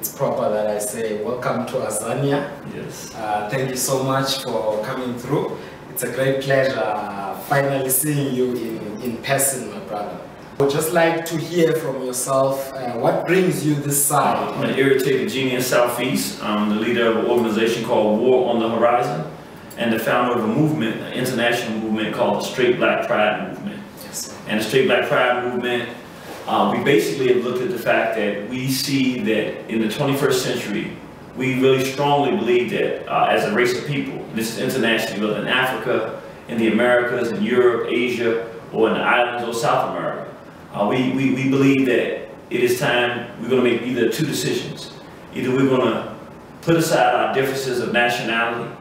it's proper that I say welcome to Azania. Yes. Thank you so much for coming through. It's a great pleasure finally seeing you in person, my brother. I would just like to hear from yourself, what brings you this side? I'm an Irritated Genie in Southeast. I'm the leader of an organization called War on the Horizon and the founder of a movement, an international movement called the Straight Black Pride Movement. Yes, and the Straight Black Pride Movement, we basically have looked at the fact that we see that in the 21st century, we really strongly believe that as a race of people, this is internationally, whether in Africa, in the Americas, in Europe, Asia, or in the islands or South America, we believe that it is time we're going to make either two decisions. Either we're going to put aside our differences of nationality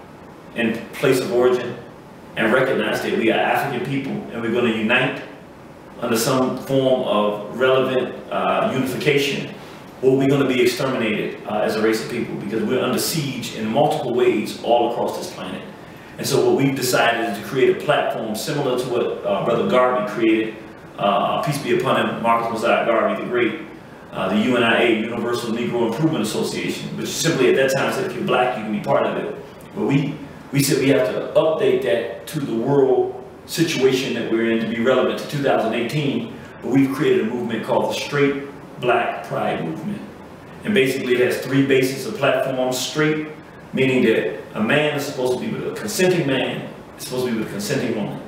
and place of origin and recognize that we are African people and we're going to unite under some form of relevant unification, or we're going to be exterminated as a race of people because we're under siege in multiple ways all across this planet. And so what we've decided is to create a platform similar to what Brother Garvey created, peace be upon him, Marcus Mosiah Garvey the Great, the UNIA, Universal Negro Improvement Association, which simply at that time said if you're black, you can be part of it. But we said we have to update that to the world situation that we're in to be relevant to 2018, but we've created a movement called the Straight Black Pride Movement. And basically it has three bases of platforms. Straight, meaning that a man is supposed to be with a consenting man, is supposed to be with a consenting woman.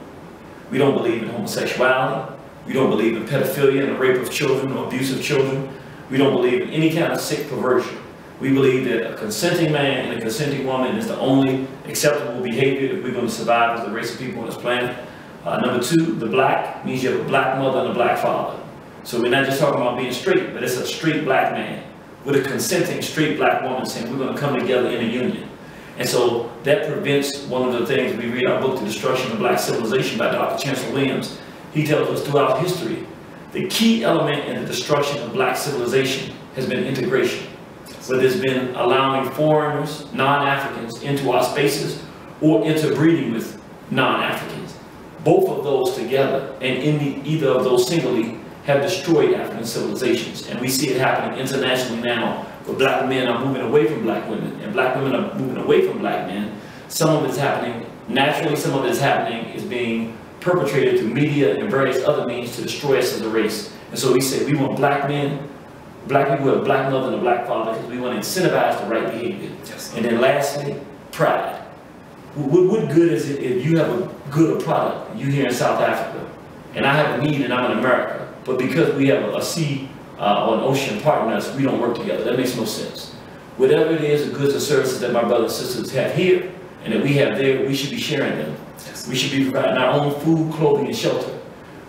We don't believe in homosexuality. We don't believe in pedophilia and the rape of children or abuse of children. We don't believe in any kind of sick perversion. We believe that a consenting man and a consenting woman is the only acceptable behavior if we're going to survive as a race of people on this planet. Number two, the black means you have a black mother and a black father. So we're not just talking about being straight, but it's a straight black man with a consenting straight black woman saying we're going to come together in a union. And so that prevents one of the things we read our book, The Destruction of Black Civilization by Dr. Chancellor Williams. He tells us throughout history, the key element in the destruction of black civilization has been integration. Where there's been allowing foreigners, non-Africans, into our spaces or interbreeding with non-Africans. Both of those together and either of those singly have destroyed African civilizations. And we see it happening internationally now where black men are moving away from black women and black women are moving away from black men. Some of it's happening naturally, some of it's happening is being perpetrated through media and various other means to destroy us as a race. And so we say we want black men, black people with a black mother and a black father because we want to incentivize the right behavior. Yes. And then lastly, pride. What good is it if you have a good product, you here in South Africa, and I have a need and I'm in America, but because we have a sea or an ocean partner us, we don't work together? That makes no sense. Whatever it is, the goods and services that my brothers and sisters have here and that we have there, we should be sharing them. Yes. We should be providing our own food, clothing, and shelter.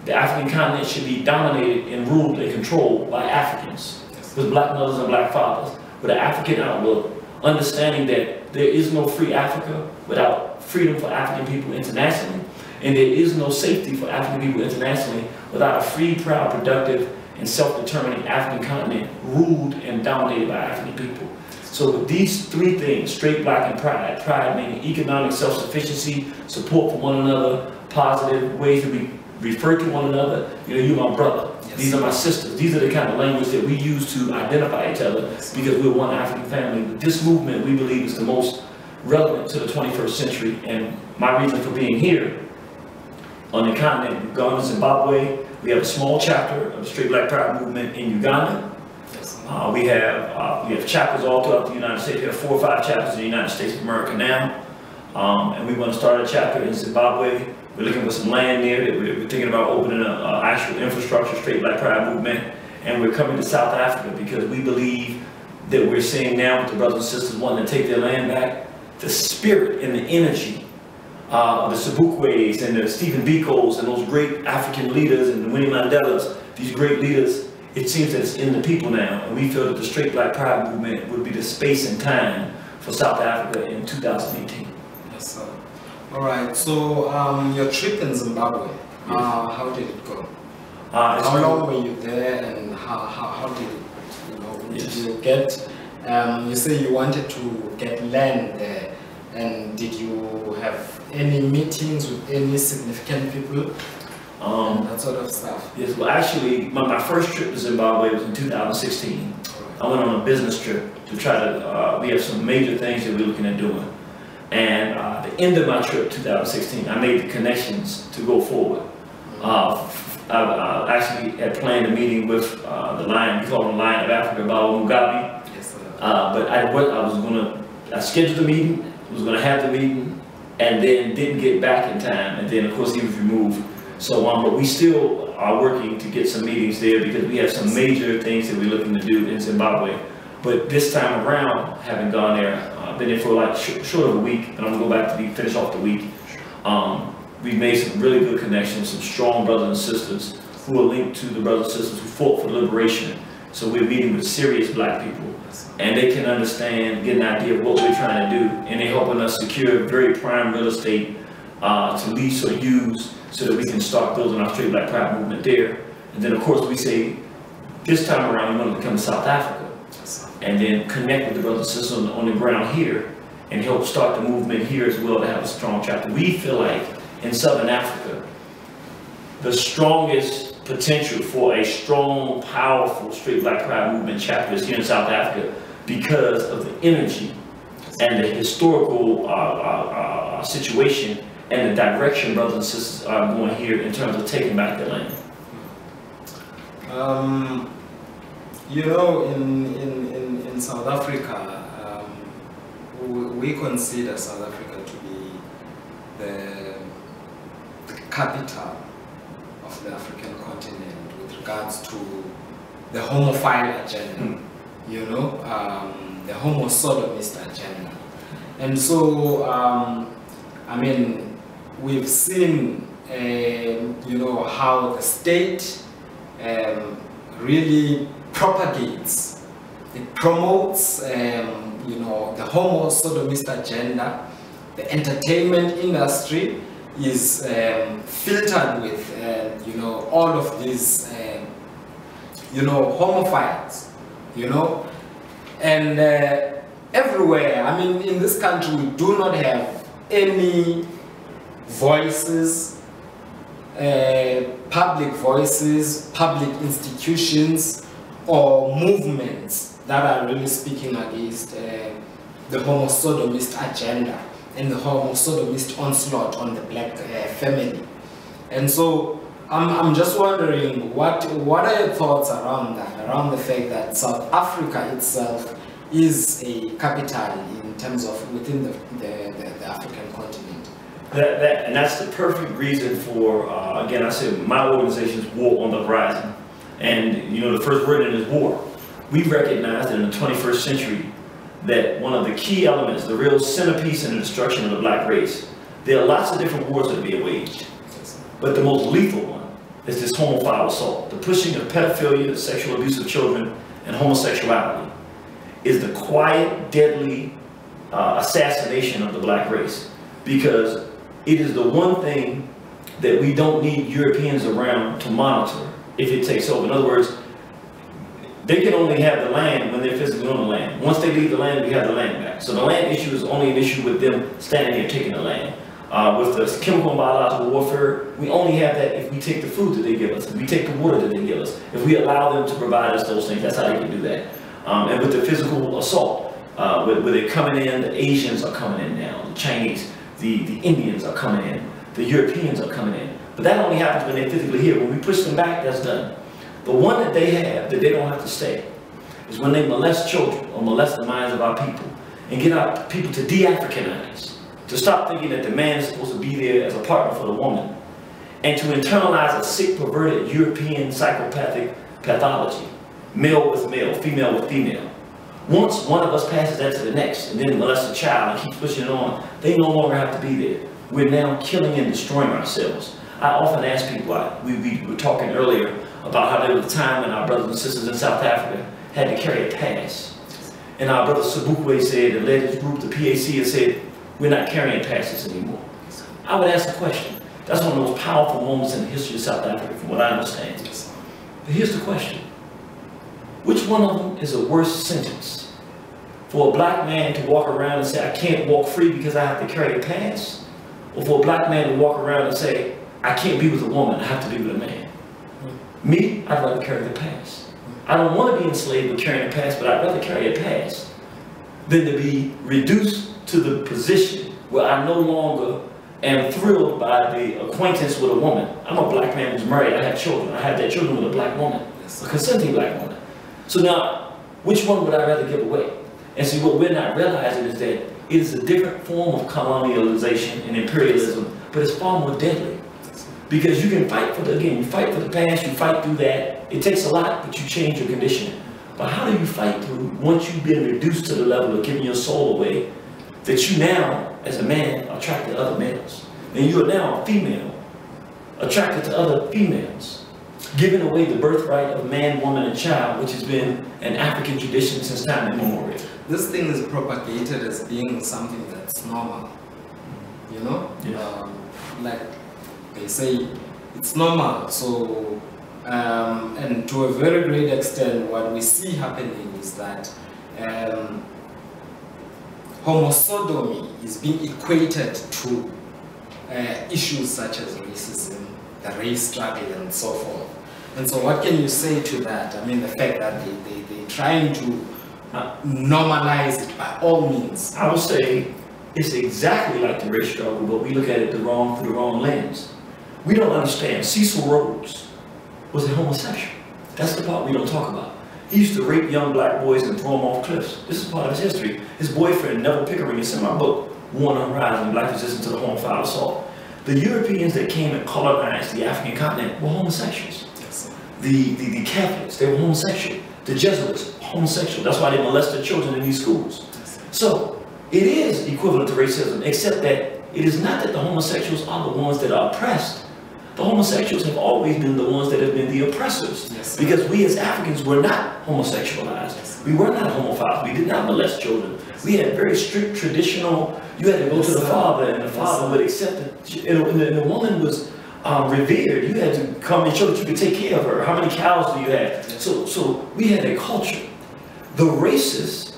The African continent should be dominated and ruled and controlled by Africans, with black mothers and black fathers, with an African outlook, understanding that there is no free Africa without freedom for African people internationally, and there is no safety for African people internationally without a free, proud, productive, and self-determining African continent ruled and dominated by African people. So with these three things, straight, black, and pride, pride meaning economic self-sufficiency, support for one another, positive ways to be refer to one another, you're my brother. Yes. These are my sisters. These are the kind of language that we use to identify each other because we're one African family. This movement, we believe, is the most relevant to the 21st century. And my reason for being here on the continent, Uganda, Zimbabwe, we have a small chapter of the Straight Black Pride movement in Uganda. Yes. We have chapters all throughout the United States. We have 4 or 5 chapters in the United States of America now. And we want to start a chapter in Zimbabwe. We're looking for some land there that we're thinking about opening an actual infrastructure, Straight Black Pride movement. And we're coming to South Africa because we believe that we're seeing now with the brothers and sisters wanting to take their land back, the spirit and the energy of the Sipuye and the Stephen Bikos and those great African leaders and the Winnie Mandelas, these great leaders, it seems that it's in the people now. And we feel that the Straight Black Pride movement would be the space and time for South Africa in 2018. Yes, sir. All right, so your trip in Zimbabwe, how did it go? How long were you there, and how did it, did you get, you say you wanted to get land there, and did you have any meetings with any significant people? that sort of stuff. Yes, well actually, my first trip to Zimbabwe was in 2016. I went on a business trip to try to, we have some major things that we're looking at doing. And at the end of my trip, 2016, I made the connections to go forward. I actually had planned a meeting with the Lion, we call him the Lion of Africa, Mugabe. Yes, sir. But I scheduled the meeting, was gonna have the meeting, and then didn't get back in time. And then of course he was removed. So, but we still are working to get some meetings there because we have some major things that we're looking to do in Zimbabwe. But this time around, having gone there, I've been there for like short of a week, and I'm gonna go back to finish off the week. We've made some really good connections, some strong brothers and sisters who are linked to the brothers and sisters who fought for liberation. So we're meeting with serious black people, and they can understand, get an idea of what we're trying to do, and they're helping us secure very prime real estate to lease or use so that we can start building our straight black pride movement there. And then of course we say, this time around we want to come to South Africa and then connect with the brothers and sisters on the ground here and help start the movement here as well to have a strong chapter. We feel like in Southern Africa, the strongest potential for a strong, powerful straight black pride movement chapter is here in South Africa because of the energy and the historical situation and the direction brothers and sisters are going here in terms of taking back the land. You know, in South Africa, we consider South Africa to be the capital of the African continent with regards to the homophile agenda, you know, the homosodomist agenda. And so, I mean, we've seen, you know, how the state really propagates, it promotes, you know, the homosodomist agenda. The entertainment industry is filtered with, you know, all of these, you know, homophiles, you know, and everywhere. I mean, in this country, we do not have any voices, public voices, public institutions, or movements that are really speaking against the homosodomist agenda and the homosodomist onslaught on the black family. And so I'm just wondering, what are your thoughts around that, around the fact that South Africa itself is a capital in terms of within the African continent? And that's the perfect reason for, again, I said my organization's War on the Horizon. And you know, the first word in it is war. We recognize that in the 21st century that one of the key elements, the real centerpiece in the destruction of the black race, there are lots of different wars that are being waged. But the most lethal one is this homophile assault. The pushing of pedophilia, sexual abuse of children, and homosexuality is the quiet, deadly assassination of the black race. Because it is the one thing that we don't need Europeans around to monitor if it takes over. In other words, they can only have the land when they're physically on the land. Once they leave the land, we have the land back. So the land issue is only an issue with them standing there taking the land. With the chemical and biological warfare, we only have that if we take the food that they give us, if we take the water that they give us, if we allow them to provide us those things. That's how they can do that. And with the physical assault, where they're coming in, the Asians are coming in now, the Chinese, the Indians are coming in, the Europeans are coming in. But that only happens when they're physically here. When we push them back, that's done. The one that they have, that they don't have to stay, is when they molest children or molest the minds of our people and get our people to de-Africanize, to stop thinking that the man is supposed to be there as a partner for the woman, and to internalize a sick, perverted European psychopathic pathology, male with male, female with female. Once one of us passes that to the next and then molests a child and keeps pushing it on, they no longer have to be there. We're now killing and destroying ourselves. I often ask people, we were talking earlier about how there was a time when our brothers and sisters in South Africa had to carry a pass. And our brother Sipuye said, and led his group, the PAC, and said, we're not carrying passes anymore. I would ask the question. That's one of the most powerful moments in the history of South Africa, from what I understand. But here's the question. Which one of them is a worse sentence? For a black man to walk around and say, I can't walk free because I have to carry a pass? Or for a black man to walk around and say, I can't be with a woman, I have to be with a man. Me, I'd rather carry the past. I don't want to be enslaved with carrying a past, but I'd rather carry a past than to be reduced to the position where I no longer am thrilled by the acquaintance with a woman. I'm a black man who's married, I have children. I have that children with a black woman, a consenting black woman. So now, which one would I rather give away? And see, what we're not realizing is that it is a different form of colonialization and imperialism, but it's far more deadly. Because you can fight for the, again, you fight for the past, you fight through that. It takes a lot, but you change your conditioning. But how do you fight through, once you've been reduced to the level of giving your soul away, that you now, as a man, are attracted to other males? And you are now a female, attracted to other females, giving away the birthright of man, woman, and child, which has been an African tradition since time immemorial. This thing is propagated as being something that's normal, you know? Yeah. Like they say, it's normal. So, and to a very great extent, what we see happening is that homosodomy is being equated to issues such as racism, the race struggle, and so forth. And so what can you say to that? I mean, the fact that they're trying to normalize it by all means. I would say it's exactly like the race struggle, but we look at it through the wrong lens. We don't understand. Cecil Rhodes was a homosexual. That's the part we don't talk about. He used to rape young black boys and throw them off cliffs. This is part of his history. His boyfriend, Neville Pickering, is in my book, War on the Horizon, Black Resistance to the Homophile Assault. The Europeans that came and colonized the African continent were homosexuals. Yes. The Catholics, they were homosexual. The Jesuits, homosexual. That's why they molested children in these schools. Yes. So it is equivalent to racism, except that it is not that the homosexuals are the ones that are oppressed. The homosexuals have always been the ones that have been the oppressors. Yes, because we as Africans were not homosexualized. Yes. We were not homophiles. We did not molest children. We had very strict traditional, you had to go to the father, and the father would accept it. And the woman was revered. You had to come and show that you could take care of her. How many cows do you have? So we had a culture. The racists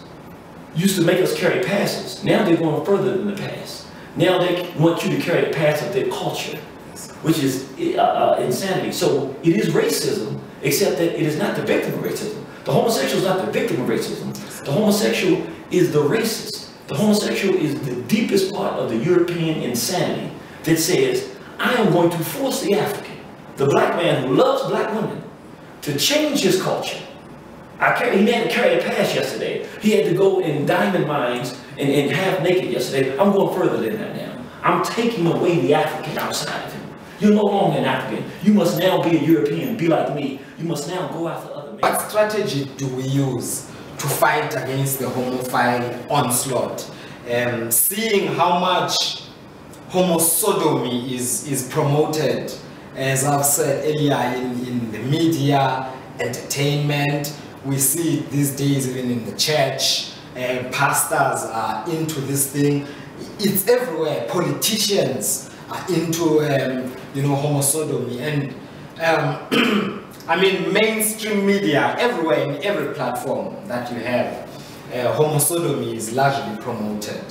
used to make us carry passes. Now they're going further than the past. Now they want you to carry the pass of their culture, which is insanity. So it is racism, except that it is not the victim of racism. The homosexual is not the victim of racism. The homosexual is the racist. The homosexual is the deepest part of the European insanity that says, I am going to force the African, the black man who loves black women, to change his culture. He had to carry a pass yesterday. He had to go in diamond mines and half naked yesterday. I'm going further than that now. I'm taking away the African outside of him. You're no longer an African. You must now be a European, be like me. You must now go after other men. What strategy do we use to fight against the homophile onslaught? Seeing how much homosodomy is promoted, as I've said earlier, in the media, entertainment. We see it these days even in the church. Pastors are into this thing. It's everywhere. Politicians are into homosodomy, and I mean mainstream media everywhere, in every platform that you have, homosodomy is largely promoted.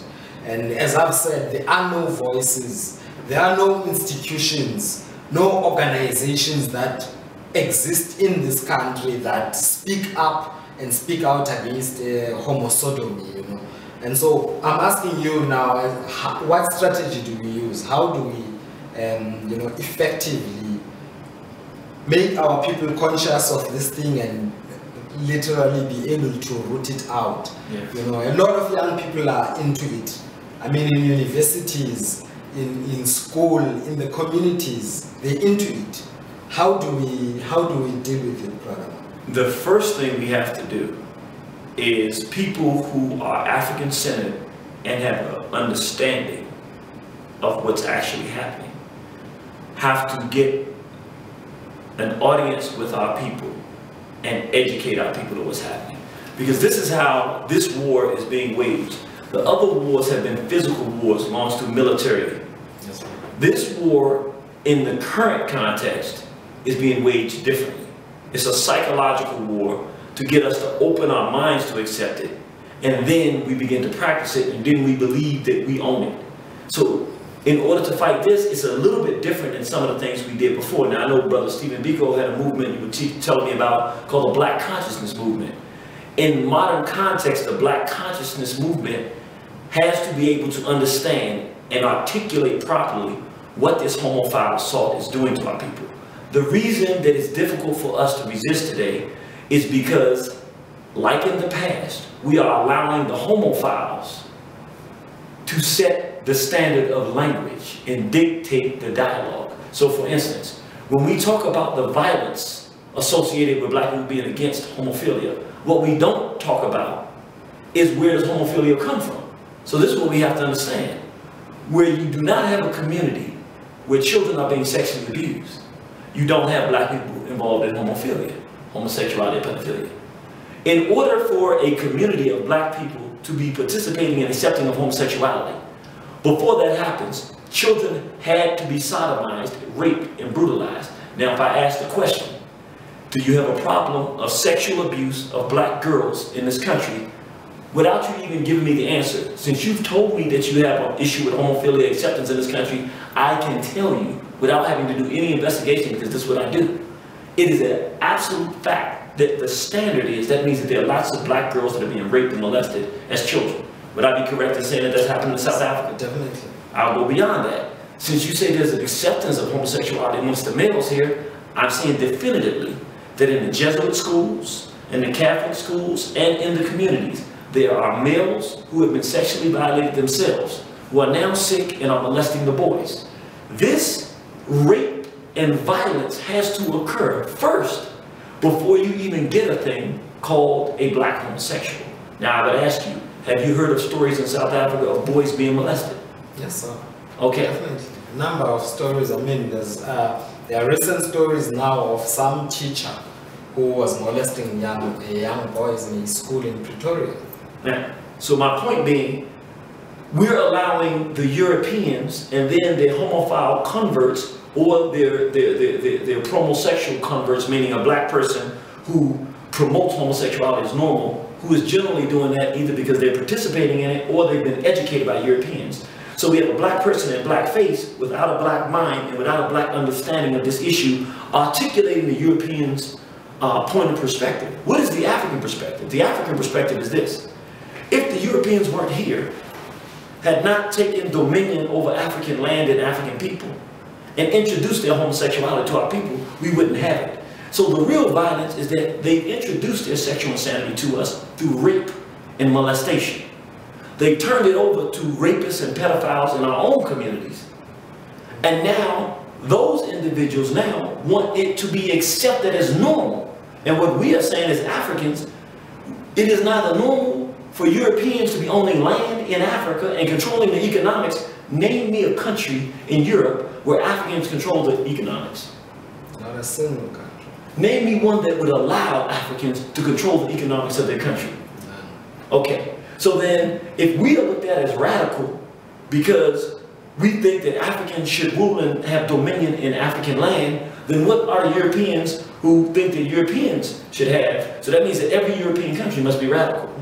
And as I've said, there are no voices, there are no institutions, no organizations that exist in this country that speak up and speak out against homosodomy, you know. And so I'm asking you now, what strategy do we use? How do we, effectively make our people conscious of this thing and literally be able to root it out? Yes. You know, a lot of young people are into it. I mean, in universities, in school, in the communities, they're into it. How do we deal with it, brother? The first thing we have to do is people who are African-centered and have an understanding of what's actually happening have to get an audience with our people and educate our people to what's happening. Because this is how this war is being waged. The other wars have been physical wars launched through military. Yes, this war, in the current context, is being waged differently. It's a psychological war to get us to open our minds to accept it, and then we begin to practice it, and then we believe that we own it. So in order to fight this, it's a little bit different than some of the things we did before. Now, I know Brother Stephen Biko had a movement you were telling me about called the Black Consciousness Movement. In modern context, the Black Consciousness Movement has to be able to understand and articulate properly what this homophile assault is doing to our people. The reason that it's difficult for us to resist today is because, like in the past, we are allowing the homophiles to set the standard of language and dictate the dialogue. So for instance, when we talk about the violence associated with black people being against homophilia, what we don't talk about is where does homophilia come from. So this is what we have to understand. Where you do not have a community where children are being sexually abused, you don't have black people involved in homophilia, homosexuality, pedophilia. In order for a community of black people to be participating and accepting of homosexuality, before that happens, children had to be sodomized, raped, and brutalized. Now, if I ask the question, do you have a problem of sexual abuse of black girls in this country, without you even giving me the answer, since you've told me that you have an issue with homophilia acceptance in this country, I can tell you, without having to do any investigation, because this is what I do, it is an absolute fact that the standard is, that means that there are lots of black girls that are being raped and molested as children. Would I be correct in saying that that's happening in South Africa? Definitely. I'll go beyond that. Since you say there's an acceptance of homosexuality amongst the males here, I'm saying definitively that in the Jesuit schools, in the Catholic schools, and in the communities, there are males who have been sexually violated themselves, who are now sick and are molesting the boys. This rape and violence has to occur first before you even get a thing called a black homosexual. Now I would ask you, have you heard of stories in South Africa of boys being molested? Yes, sir. Okay. Definitely. A number of stories. I mean, there are recent stories now of some teacher who was molesting young boys in his school in Pretoria. Now, so my point being, we're allowing the Europeans and then their homophile converts or their promosexual converts, meaning a black person who promotes homosexuality as normal, who is generally doing that either because they're participating in it or they've been educated by Europeans. So we have a black person in blackface without a black mind and without a black understanding of this issue, articulating the Europeans' point of perspective. What is the African perspective? The African perspective is this. If the Europeans weren't here, had not taken dominion over African land and African people, and introduced their homosexuality to our people, we wouldn't have it. So the real violence is that they've introduced their sexual insanity to us through rape and molestation. They turned it over to rapists and pedophiles in our own communities. And now, those individuals now want it to be accepted as normal. And what we are saying as Africans, it is neither normal for Europeans to be owning land in Africa and controlling the economics. Name me a country in Europe where Africans control the economics. Not a single country. Name me one that would allow Africans to control the economics of their country. None. Okay, so then if we are looked at as radical because we think that Africans should rule and have dominion in African land, then what are Europeans who think that Europeans should have? So that means that every European country must be radical.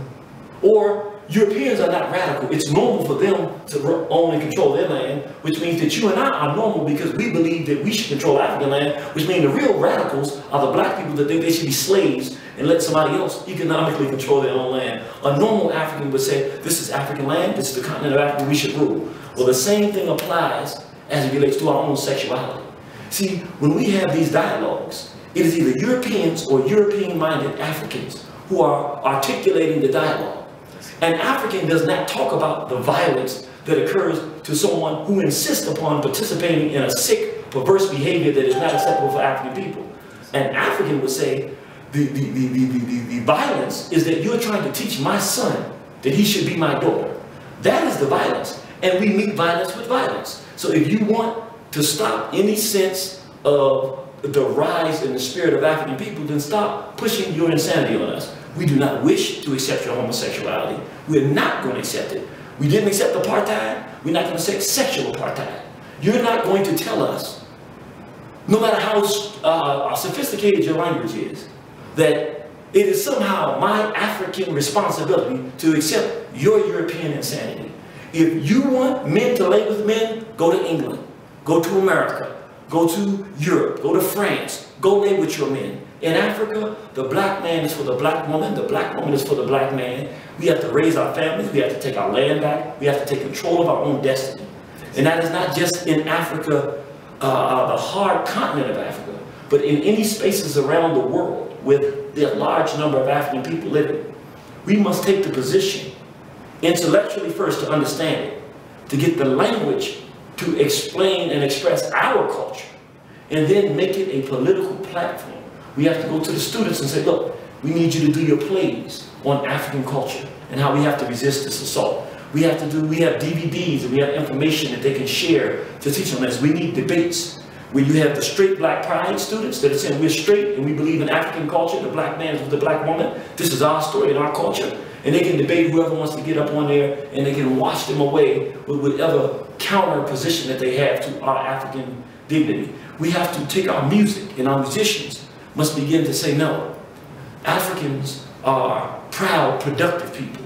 Or Europeans are not radical. It's normal for them to own and control their land, which means that you and I are normal because we believe that we should control African land, which means the real radicals are the black people that think they should be slaves and let somebody else economically control their own land. A normal African would say, this is African land, this is the continent of Africa, we should rule. Well, the same thing applies as it relates to our own sexuality. See, when we have these dialogues, it is either Europeans or European-minded Africans who are articulating the dialogue. An African does not talk about the violence that occurs to someone who insists upon participating in a sick, perverse behavior that is not acceptable for African people. An African would say, the violence is that you're trying to teach my son that he should be my daughter. That is the violence. And we meet violence with violence. So if you want to stop any sense of the rise in the spirit of African people, then stop pushing your insanity on us. We do not wish to accept your homosexuality. We're not going to accept it. We didn't accept apartheid. We're not going to accept sexual apartheid. You're not going to tell us, no matter how sophisticated your language is, that it is somehow my African responsibility to accept your European insanity. If you want men to lay with men, go to England, go to America, go to Europe, go to France, go lay with your men. In Africa, the black man is for the black woman is for the black man. We have to raise our families, we have to take our land back, we have to take control of our own destiny. And that is not just in Africa, the hard continent of Africa, but in any spaces around the world with the large number of African people living. We must take the position, intellectually first, to understand it, to get the language to explain and express our culture, and then make it a political platform. We have to go to the students and say, look, we need you to do your plays on African culture and how we have to resist this assault. We have DVDs and we have information that they can share to teach them this. We need debates where you have the straight black pride students that are saying we're straight and we believe in African culture, the black man is with the black woman, this is our story and our culture. And they can debate whoever wants to get up on there, and they can wash them away with whatever counter position that they have to our African dignity. We have to take our music, and our musicians must begin to say, no, Africans are proud, productive people.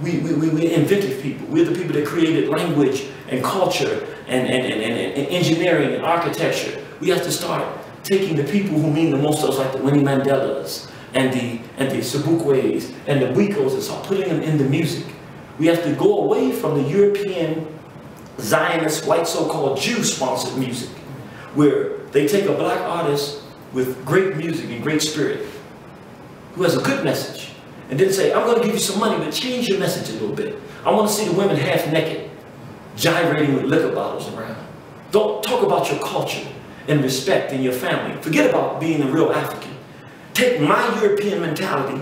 We're inventive people. We're the people that created language and culture and engineering and architecture. We have to start taking the people who mean the most to us, like the Winnie Mandelas and the Sipuyes and the Bwikos, and start putting them in the music. We have to go away from the European Zionist, white so-called Jew-sponsored music, where they take a black artist with great music and great spirit, who has a good message, and then say, I'm going to give you some money, but change your message a little bit. I want to see the women half naked, gyrating with liquor bottles around. Don't talk about your culture and respect in your family. Forget about being a real African. Take my European mentality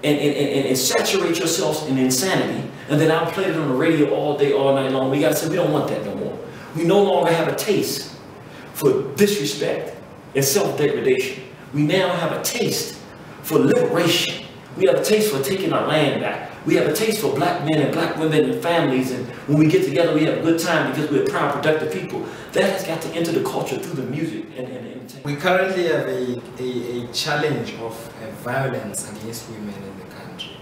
and saturate yourselves in insanity, and then I'll play it on the radio all day, all night long. We got to say, we don't want that no more. We no longer have a taste for disrespect and self-degradation. We now have a taste for liberation. We have a taste for taking our land back. We have a taste for black men and black women and families, and when we get together we have a good time because we're proud, productive people. That has got to enter the culture through the music and entertainment. We currently have a challenge of violence against women in the country.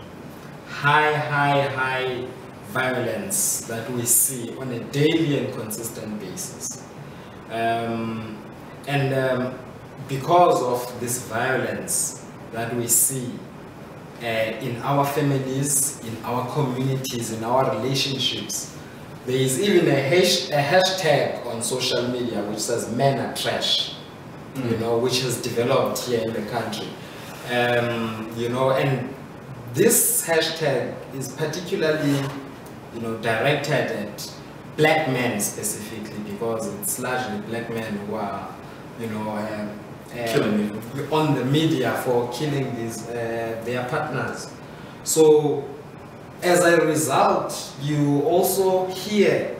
High violence that we see on a daily and consistent basis. Because of this violence that we see in our families, in our communities, in our relationships, there is even a hashtag on social media which says men are trash, you know, which has developed here in the country. You know, and this hashtag is particularly, you know, directed at black men specifically, because it's largely black men who are, you know, on the media for killing these their partners. So as a result, you also hear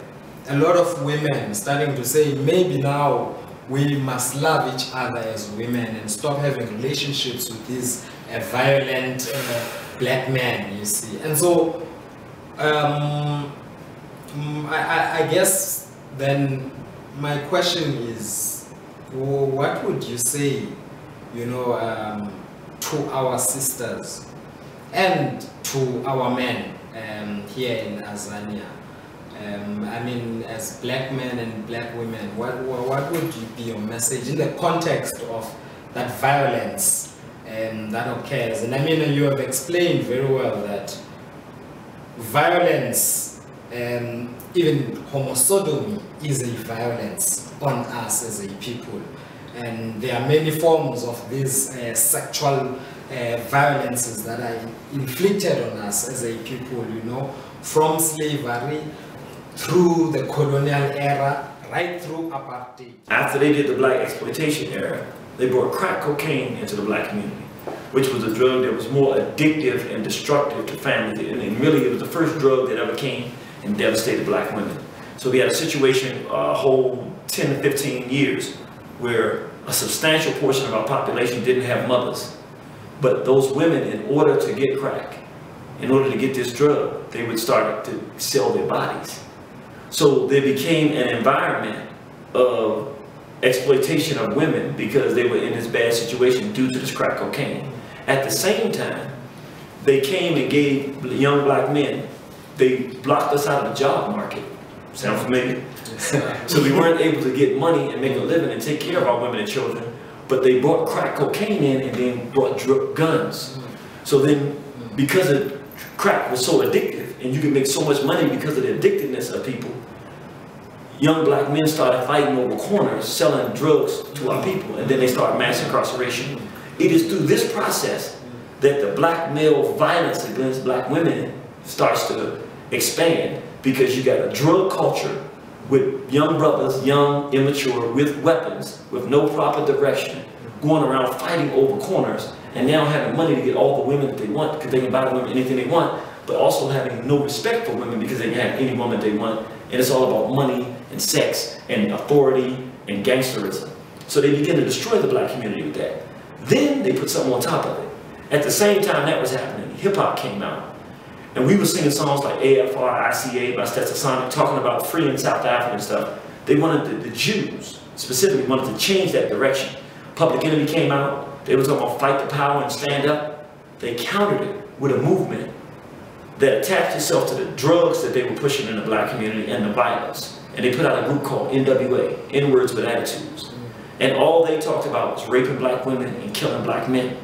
a lot of women starting to say, maybe now we must love each other as women and stop having relationships with these violent black men, you see. And so I guess then my question is, what would you say, you know, to our sisters and to our men here in Tanzania? I mean, as black men and black women, what would be your message in the context of that violence that occurs? And I mean, you have explained very well that violence, even homosodomy, is a violence on us as a people, and there are many forms of these sexual violences that are inflicted on us as a people, you know, from slavery through the colonial era, right through apartheid. After they did the black exploitation era, they brought crack cocaine into the black community, which was a drug that was more addictive and destructive to families, and really it was the first drug that ever came and devastated black women. So we had a situation, a whole 10 to 15 years, where a substantial portion of our population didn't have mothers. But those women, in order to get crack, in order to get this drug, they would start to sell their bodies. So there became an environment of exploitation of women because they were in this bad situation due to this crack cocaine. At the same time, they came and gave young black men they blocked us out of the job market. Sound familiar? So we weren't able to get money and make a living and take care of our women and children, but they brought crack cocaine in and then brought guns. So then, because crack was so addictive, and you could make so much money because of the addictiveness of people, young black men started fighting over corners, selling drugs to our people, and then they started mass incarceration. It is through this process that the black male violence against black women starts to expand, because you got a drug culture with young brothers, young, immature, with weapons, with no proper direction, going around fighting over corners, and now having money to get all the women that they want, because they can buy the women anything they want, but also having no respect for women because they can have any woman they want, and it's all about money and sex and authority and gangsterism. So they begin to destroy the black community with that. Then they put something on top of it. At the same time that was happening, hip-hop came out. And we were singing songs like AFR, ICA by Stetsasonic, talking about freeing South Africa and stuff. They wanted, the Jews specifically wanted to change that direction. Public Enemy came out. They were talking about fight the power and stand up. They countered it with a movement that attached itself to the drugs that they were pushing in the black community and the violence. And they put out a group called NWA, N-Words with Attitudes. And all they talked about was raping black women and killing black men.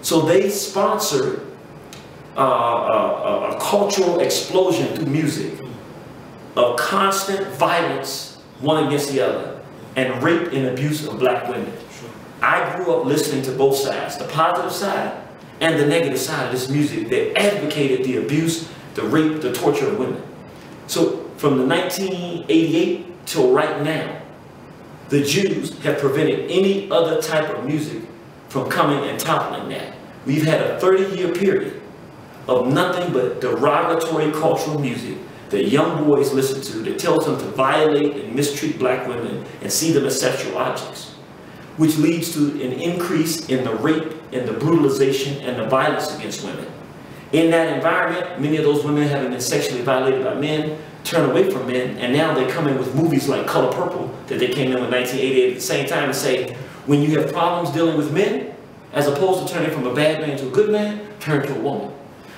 So they sponsored a cultural explosion through music of constant violence, one against the other, and rape and abuse of black women. I grew up listening to both sides, the positive side and the negative side of this music that advocated the abuse, the rape, the torture of women. So from the 1988 till right now, the Jews have prevented any other type of music from coming and toppling that. We've had a 30-year period of nothing but derogatory cultural music that young boys listen to that tells them to violate and mistreat black women and see them as sexual objects, which leads to an increase in the rape and the brutalization and the violence against women. In that environment, many of those women having been sexually violated by men turn away from men, and now they come in with movies like Color Purple that they came in with 1988 at the same time and say, when you have problems dealing with men, as opposed to turning from a bad man to a good man, turn to a woman.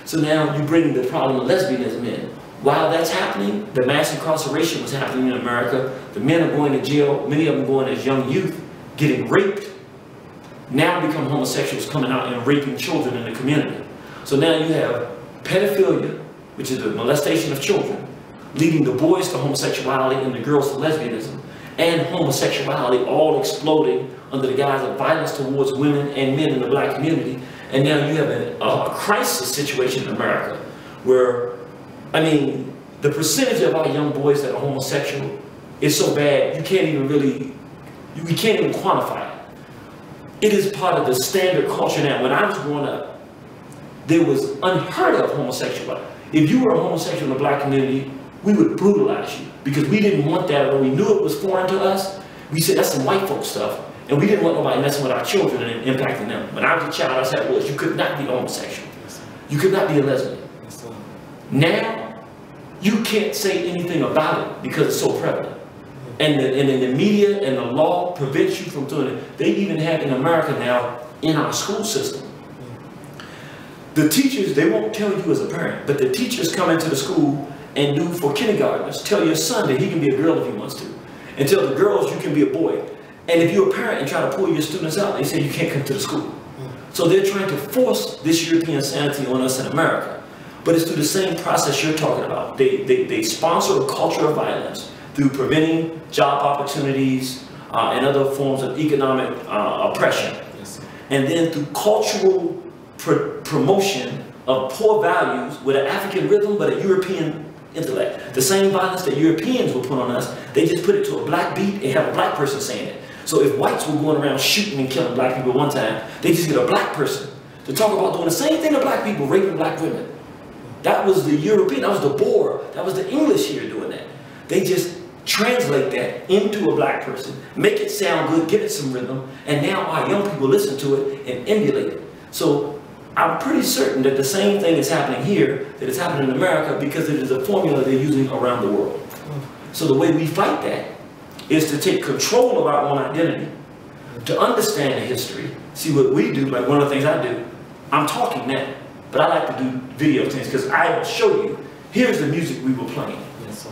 So now you bring the problem of lesbianism in. While that's happening, the mass incarceration was happening in America. The men are going to jail, many of them going as young youth, getting raped, now become homosexuals coming out and raping children in the community. So now you have pedophilia, which is the molestation of children, leading the boys to homosexuality and the girls to lesbianism, and homosexuality all exploding under the guise of violence towards women and men in the black community. And now you have a crisis situation in America where, I mean, the percentage of our young boys that are homosexual is so bad, you can't even really, we can't even quantify it. It is part of the standard culture now. When I was growing up, there was unheard of homosexuality. If you were a homosexual in the black community, we would brutalize you because we didn't want that, or we knew it was foreign to us. We said that's some white folk stuff, and we didn't want nobody messing with our children and impacting them. When I was a child, I said, well, you could not be homosexual. You could not be a lesbian. Now, you can't say anything about it because it's so prevalent. And the media and the law prevents you from doing it. They even have in America now, in our school system, the teachers, they won't tell you as a parent, but the teachers come into the school and do for kindergartners, tell your son that he can be a girl if he wants to. And tell the girls you can be a boy. And if you're a parent and try to pull your students out, they say you can't come to the school. So they're trying to force this European sanity on us in America. But it's through the same process you're talking about. They sponsor a culture of violence through preventing job opportunities and other forms of economic oppression. And then through cultural promotion of poor values with an African rhythm but a European intellect. The same violence that Europeans will put on us, they just put it to a black beat and have a black person saying it. So if whites were going around shooting and killing black people one time, they just get a black person to talk about doing the same thing to black people, raping black women. That was the European, that was the Boer, that was the English here doing that. They just translate that into a black person, make it sound good, give it some rhythm, and now our young people listen to it and emulate it. So I'm pretty certain that the same thing is happening here that is happening in America because it is a formula they're using around the world. So the way we fight that is to take control of our own identity, to understand the history. See what we do, like one of the things I do, I'm talking now, but I like to do video things because I will show you Here's the music we were playing. Yes, sir.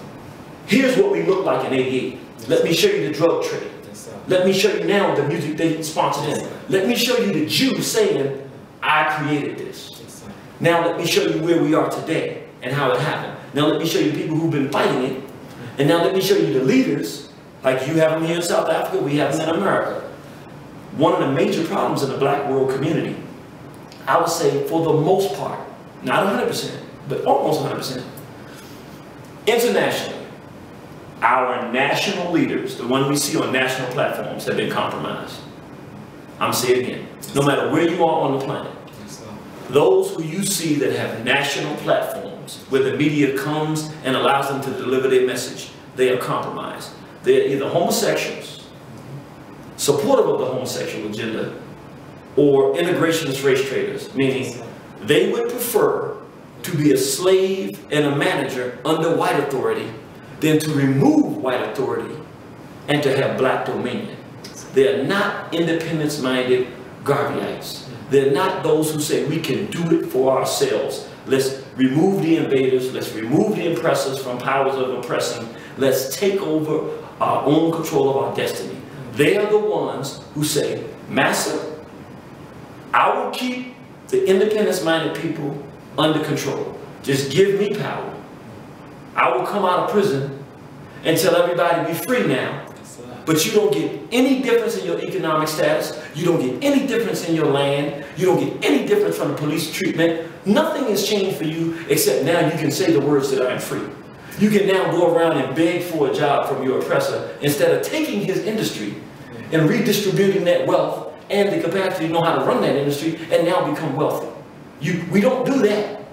Here's what we look like in '88. Yes, let me show you the drug trade. Yes, sir. Let me show you now the music they sponsored Yes, in. sir. Let me show you the Jew saying, I created this. Yes, sir. Now let me show you where we are today and how it happened. Now let me show you people who've been fighting it. And now let me show you the leaders, like you have them here in South Africa, we have them in America. One of the major problems in the black world community, I would say for the most part, not 100%, but almost 100%, internationally, our national leaders, the one we see on national platforms, have been compromised. I'm saying it again. No matter where you are on the planet, those who you see that have national platforms where the media comes and allows them to deliver their message, they are compromised. They are either homosexuals, supportive of the homosexual agenda, or integrationist race traders, meaning they would prefer to be a slave and a manager under white authority than to remove white authority and to have black dominion. They are not independence-minded Garveyites. They're not those who say we can do it for ourselves. Let's remove the invaders. Let's remove the oppressors from powers of oppressing. Let's take over our own control of our destiny. They are the ones who say, Master, I will keep the independence-minded people under control. Just give me power. I will come out of prison and tell everybody be free now. But you don't get any difference in your economic status. You don't get any difference in your land. You don't get any difference from the police treatment. Nothing has changed for you except now you can say the words that I am free. You can now go around and beg for a job from your oppressor instead of taking his industry and redistributing that wealth and the capacity to know how to run that industry and now become wealthy. We don't do that.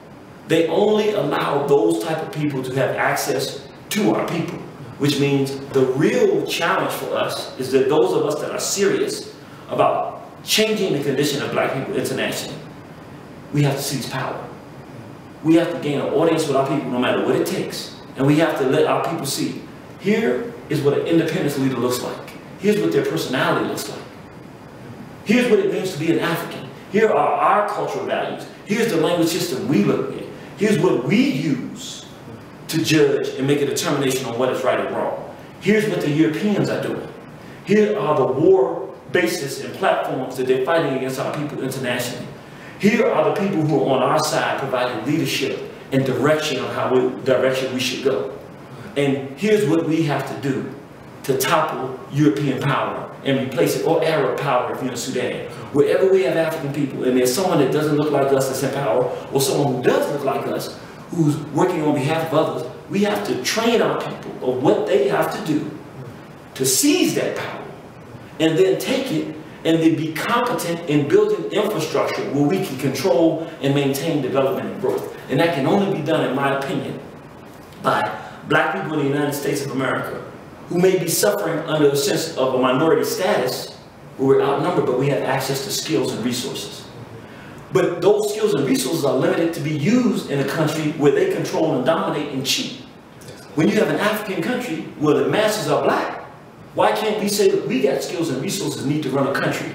They only allow those type of people to have access to our people. Which means the real challenge for us is that those of us that are serious about changing the condition of black people internationally, we have to seize power. We have to gain an audience with our people no matter what it takes. And we have to let our people see, here is what an independence leader looks like. Here's what their personality looks like. Here's what it means to be an African. Here are our cultural values. Here's the language system we look at. Here's what we use to judge and make a determination on what is right and wrong. Here's what the Europeans are doing. Here are the war bases and platforms that they're fighting against our people internationally. Here are the people who are on our side providing leadership and direction on how direction we should go. And here's what we have to do to topple European power and replace it, or Arab power if you're in Sudan. Wherever we have African people and there's someone that doesn't look like us that's in power, or someone who does look like us, who's working on behalf of others, we have to train our people of what they have to do to seize that power and then take it and then be competent in building infrastructure where we can control and maintain development and growth. And that can only be done, in my opinion, by black people in the United States of America who may be suffering under a sense of a minority status where we're outnumbered, but we have access to skills and resources. But those skills and resources are limited to be used in a country where they control and dominate and cheat. When you have an African country where the masses are black, why can't we say that we got skills and resources need to run a country?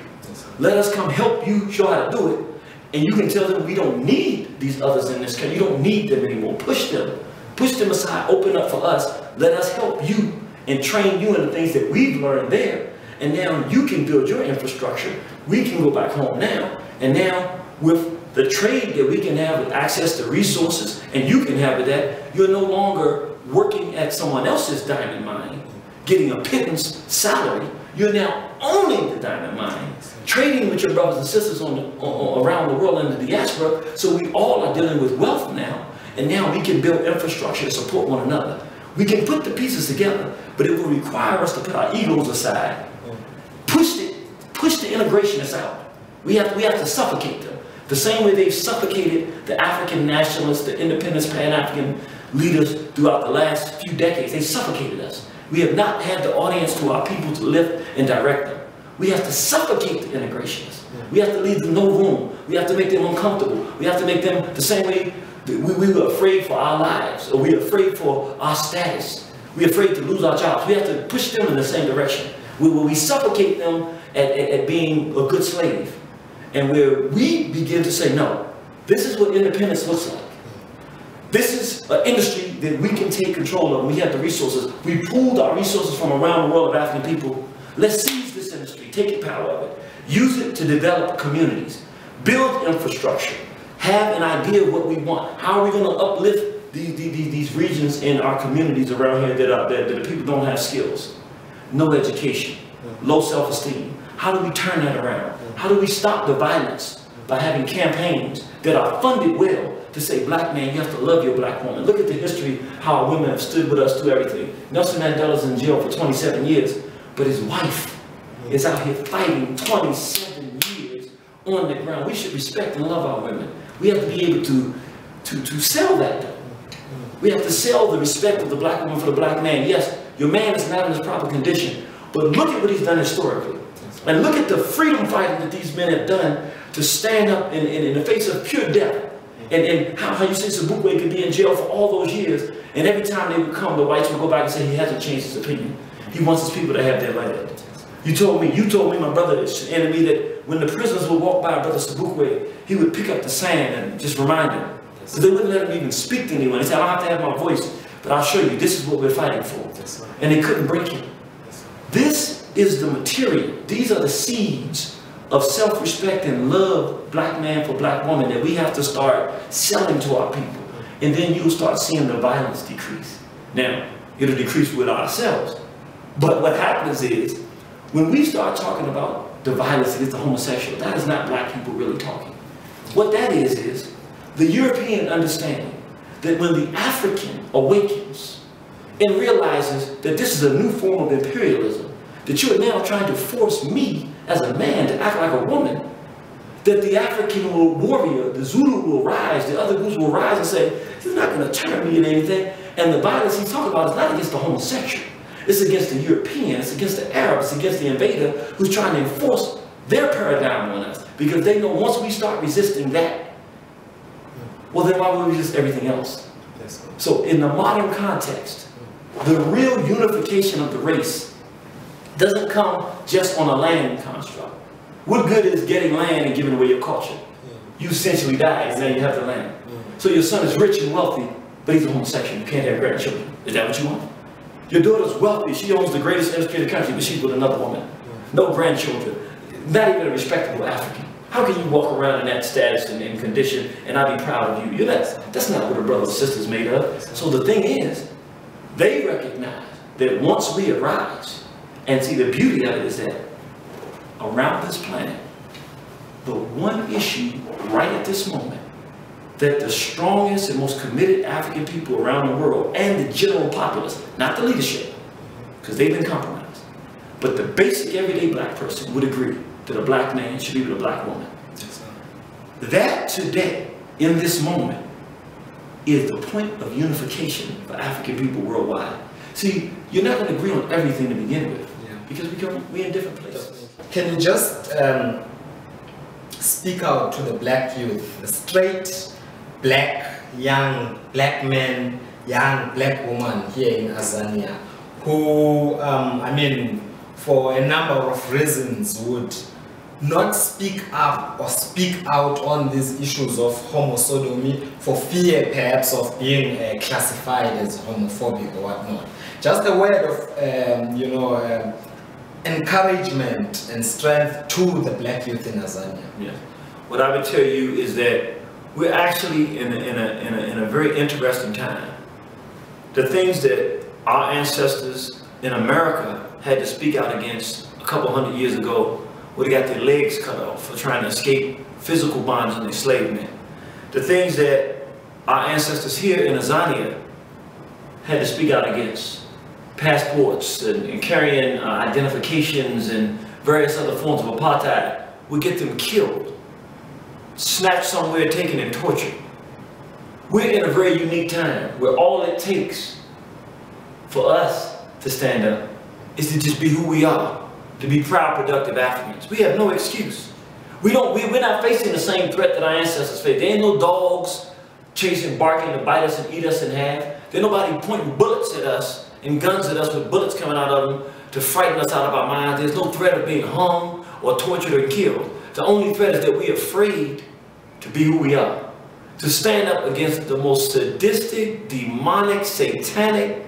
Let us come help you show how to do it. And you can tell them we don't need these others in this country. You don't need them anymore. Push them. Push them aside. Open up for us. Let us help you and train you in the things that we've learned there. And now you can build your infrastructure. We can go back home now. And now, with the trade that we can have with access to resources, and you can have with that, you're no longer working at someone else's diamond mine, getting a pittance salary. You're now owning the diamond mine, trading with your brothers and sisters around the world in the diaspora, so we all are dealing with wealth now, and now we can build infrastructure to support one another. We can put the pieces together, but it will require us to put our egos aside, push the integrationists out. We have to suffocate them. The same way they've suffocated the African nationalists, the independence Pan-African leaders throughout the last few decades. They suffocated us. We have not had the audience to our people to lift and direct them. We have to suffocate the integrationists. We have to leave them no room. We have to make them uncomfortable. We have to make them the same way we were afraid for our lives, or we are afraid for our status. We're afraid to lose our jobs. We have to push them in the same direction. Where we suffocate them at being a good slave. And where we begin to say, no, this is what independence looks like. This is an industry that we can take control of. We have the resources. We pooled our resources from around the world of African people. Let's seize this industry, take power of it, use it to develop communities, build infrastructure, have an idea of what we want. How are we going to uplift these regions in our communities around here that the people don't have skills? No education, low self-esteem. How do we turn that around? How do we stop the violence by having campaigns that are funded well to say, black man, you have to love your black woman. Look at the history, how our women have stood with us through everything. Nelson Mandela's in jail for 27 years, but his wife is out here fighting 27 years on the ground. We should respect and love our women. We have to be able to sell that though. We have to sell the respect of the black woman for the black man. Yes, your man is not in his proper condition, but look at what he's done historically. And look at the freedom fighting that these men have done to stand up in the face of pure death. And how you say Zimbabwe could be in jail for all those years, and every time they would come, the whites would go back and say he hasn't changed his opinion. He wants his people to have their land. You told me, my brother, enemy, that when the prisoners would walk by brother Sipuye, he would pick up the sand and just remind them. So they wouldn't let him even speak to anyone. He said, I don't have to have my voice, but I'll show you, this is what we're fighting for. And they couldn't break him. This is the material. These are the seeds of self-respect and love, black man for black woman, that we have to start selling to our people. And then you'll start seeing the violence decrease. Now, it'll decrease with ourselves. But what happens is, when we start talking about the violence against the homosexual, that is not black people really talking. What that is the European understanding that when the African awakens and realizes that this is a new form of imperialism, that you are now trying to force me as a man to act like a woman, that the African warrior, the Zulu will rise, the other groups will rise and say, he's not going to turn me in anything. And the violence he's talking about is not against the homosexual. It's against the European, it's against the Arab, it's against the invader who's trying to enforce their paradigm on us. Because they know once we start resisting that, well then why would we resist everything else? So in the modern context, the real unification of the race doesn't come just on a land construct. What good is getting land and giving away your culture? You essentially died and now you have the land. So your son is rich and wealthy, but he's a homosexual. You can't have grandchildren. Is that what you want? Your daughter's wealthy. She owns the greatest industry in the country, but she's with another woman. No grandchildren. Not even a respectable African. How can you walk around in that status and condition and I be proud of you? That's not what a brother and sister's made of. So the thing is, they recognize that once we arise, and see the beauty of it is that around this planet, the one issue right at this moment that the strongest and most committed African people around the world and the general populace, not the leadership, because they've been compromised, but the basic everyday black person would agree that a black man should be with a black woman. That today, in this moment, is the point of unification for African people worldwide. See, you're not going to agree on everything to begin with, because we're in different places. Can you just speak out to the black youth, the straight, black, young, black men, young, black woman here in Tanzania, who, I mean, for a number of reasons would not speak up or speak out on these issues of homosodomy for fear perhaps of being classified as homophobic or whatnot. Just a word of, encouragement and strength to the black youth in Tanzania. Yes. What I would tell you is that we're actually in a very interesting time. The things that our ancestors in America had to speak out against a couple hundred years ago would have got their legs cut off for trying to escape physical bondage and enslavement. The things that our ancestors here in Tanzania had to speak out against, passports and carrying identifications and various other forms of apartheid, would get them killed, snatched somewhere, taken and tortured. We're in a very unique time where all it takes for us to stand up is to just be who we are, to be proud, productive Africans. We have no excuse. We're not facing the same threat that our ancestors faced. There ain't no dogs chasing, barking to bite us and eat us in half. There's nobody pointing bullets at us and guns at us with bullets coming out of them to frighten us out of our minds. There's no threat of being hung or tortured or killed. The only threat is that we're afraid to be who we are, to stand up against the most sadistic, demonic, satanic,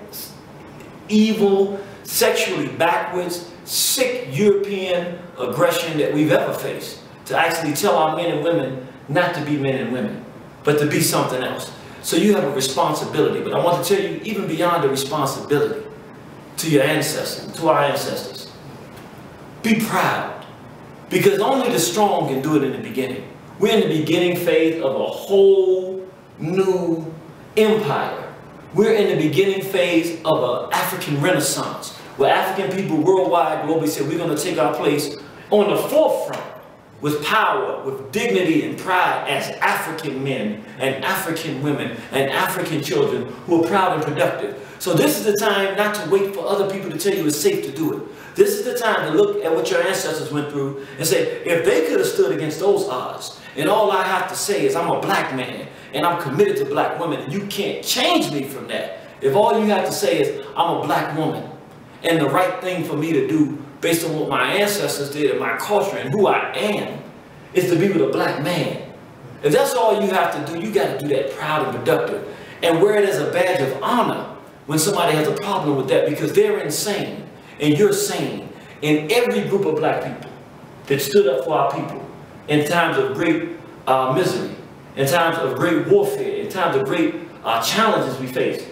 evil, sexually backwards, sick European aggression that we've ever faced. To actually tell our men and women not to be men and women, but to be something else. So you have a responsibility, but I want to tell you, even beyond the responsibility, to your ancestors, to our ancestors, be proud, because only the strong can do it in the beginning. We're in the beginning phase of a whole new empire. We're in the beginning phase of an African Renaissance, where African people worldwide, globally said, we're going to take our place on the forefront with power, with dignity and pride as African men and African women and African children who are proud and productive. So this is the time not to wait for other people to tell you it's safe to do it. This is the time to look at what your ancestors went through and say, if they could have stood against those odds, and all I have to say is I'm a black man and I'm committed to black women, and you can't change me from that. If all you have to say is I'm a black woman, and the right thing for me to do based on what my ancestors did and my culture and who I am is to be with a black man. If that's all you have to do, you got to do that proud and productive and wear it as a badge of honor when somebody has a problem with that, because they're insane and you're sane. In every group of black people that stood up for our people in times of great misery, in times of great warfare, in times of great challenges we faced,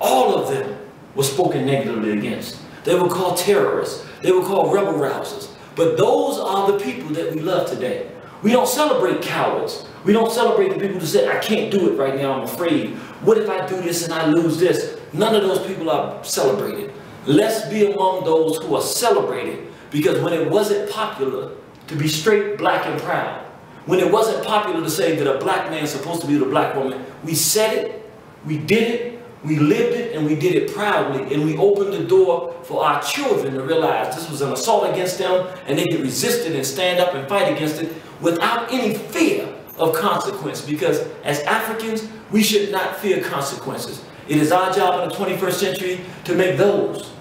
all of them were spoken negatively against. They were called terrorists. They were called rebel rousers. But those are the people that we love today. We don't celebrate cowards. We don't celebrate the people who said, I can't do it right now, I'm afraid. What if I do this and I lose this? None of those people are celebrated. Let's be among those who are celebrated, because when it wasn't popular to be straight, black, and proud, when it wasn't popular to say that a black man is supposed to be with a black woman, we said it, we did it, we lived it, and we did it proudly, and we opened the door for our children to realize this was an assault against them, and they could resist it and stand up and fight against it without any fear of consequence, because as Africans, we should not fear consequences. It is our job in the 21st century to make those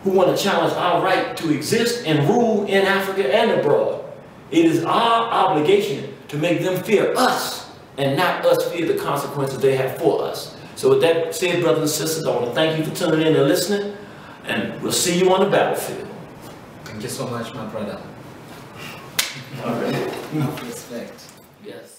who want to challenge our right to exist and rule in Africa and abroad. It is our obligation to make them fear us and not us fear the consequences they have for us. So with that said, brothers and sisters, I want to thank you for tuning in and listening, and we'll see you on the battlefield. Thank you so much, my brother. All right. Enough respect. Yes.